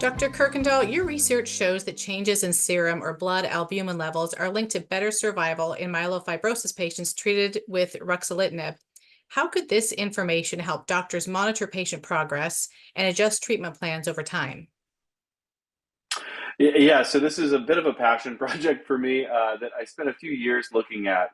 Dr. Kuykendall, your research shows that changes in serum or blood albumin levels are linked to better survival in myelofibrosis patients treated with ruxolitinib. How could this information help doctors monitor patient progress and adjust treatment plans over time? Yeah, so this is a bit of a passion project for me that I spent a few years looking at.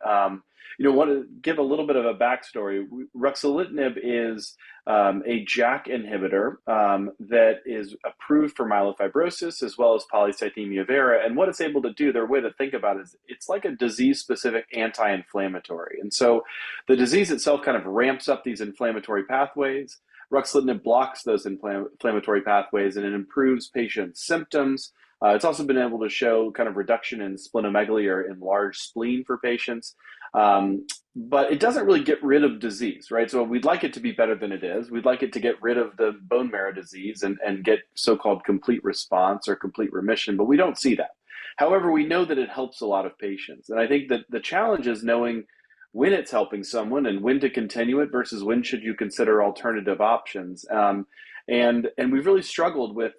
Want to give a little bit of a backstory. Ruxolitinib is a JAK inhibitor that is approved for myelofibrosis as well as polycythemia vera. And what it's able to do, their way to think about it is it's like a disease-specific anti-inflammatory. And so the disease itself kind of ramps up these inflammatory pathways. Ruxolitinib blocks those inflammatory pathways and it improves patients' symptoms. It's also been able to show kind of reduction in splenomegaly or enlarged spleen for patients. But it doesn't really get rid of disease, right? So we'd like it to be better than it is. We'd like it to get rid of the bone marrow disease and get so-called complete response or complete remission, but we don't see that. However, we know that it helps a lot of patients. And I think that the challenge is knowing when it's helping someone and when to continue it versus when should you consider alternative options. And we've really struggled with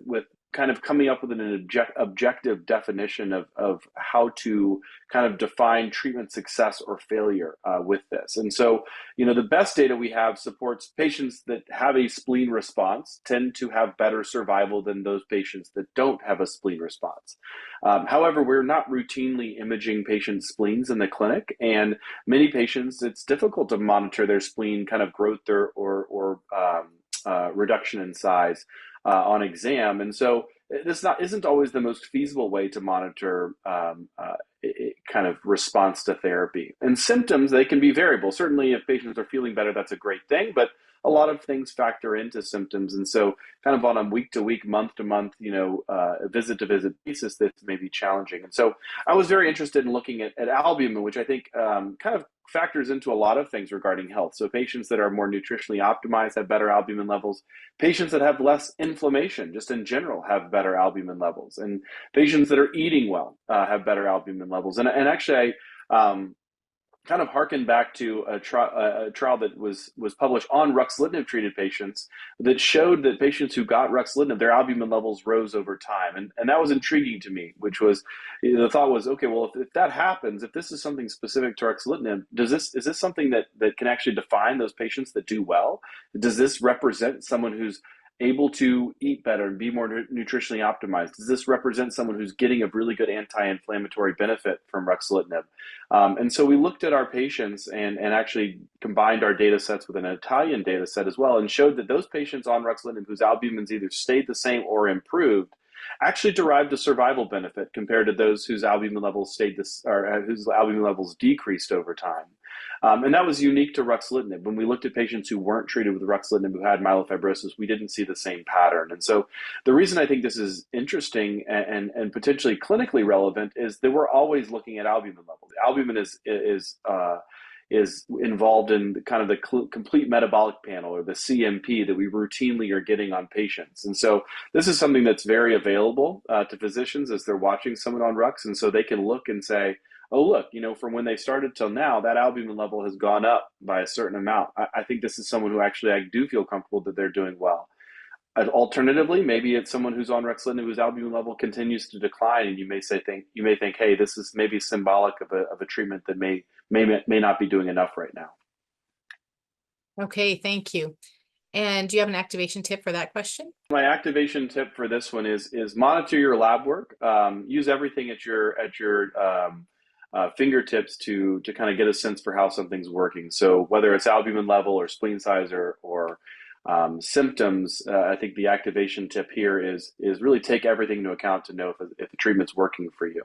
kind of coming up with an objective definition of how to kind of define treatment success or failure with this. And so, the best data we have supports patients that have a spleen response tend to have better survival than those patients that don't have a spleen response. However, we're not routinely imaging patients' spleens in the clinic, and many patients, it's difficult to monitor their spleen kind of growth or reduction in size on exam. And so this isn't always the most feasible way to monitor kind of response to therapy. And symptoms, they can be variable. Certainly if patients are feeling better, that's a great thing, but a lot of things factor into symptoms. And so kind of on a week to week, month to month, visit to visit basis, this may be challenging. And so I was very interested in looking at albumin, which I think kind of factors into a lot of things regarding health. So patients that are more nutritionally optimized have better albumin levels. Patients that have less inflammation, just in general, have better albumin levels. And patients that are eating well have better albumin levels. And actually, I kind of harken back to a trial that was published on ruxolitinib treated patients that showed that patients who got ruxolitinib, their albumin levels rose over time. And that was intriguing to me, which was, the thought was, okay, well, if that happens, if this is something specific to ruxolitinib, is this something that can actually define those patients that do well? Does this represent someone who's able to eat better and be more nutritionally optimized? Does this represent someone who's getting a really good anti-inflammatory benefit from ruxolitinib? And so we looked at our patients and actually combined our data sets with an Italian data set as well and showed that those patients on ruxolitinib whose albumins either stayed the same or improved actually derived a survival benefit compared to those whose albumin levels whose albumin levels decreased over time. And that was unique to ruxolitinib. When we looked at patients who weren't treated with ruxolitinib who had myelofibrosis, we didn't see the same pattern. And so the reason I think this is interesting and potentially clinically relevant is that we're always looking at albumin levels. Albumin is involved in kind of the complete metabolic panel, or the CMP, that we routinely are getting on patients. And so this is something that's very available to physicians as they're watching someone on Rux. And so they can look and say, oh, look, from when they started till now, that albumin level has gone up by a certain amount. I think this is someone who actually I do feel comfortable that they're doing well. Alternatively, maybe it's someone who's on ruxolitinib whose albumin level continues to decline, and you may think, hey, this is maybe symbolic of a treatment that may not be doing enough right now. Okay, thank you. And do you have an activation tip for that question? My activation tip for this one is monitor your lab work. Use everything at your fingertips to kind of get a sense for how something's working. So whether it's albumin level or spleen size or symptoms, I think the activation tip here is really take everything into account to know if the treatment's working for you.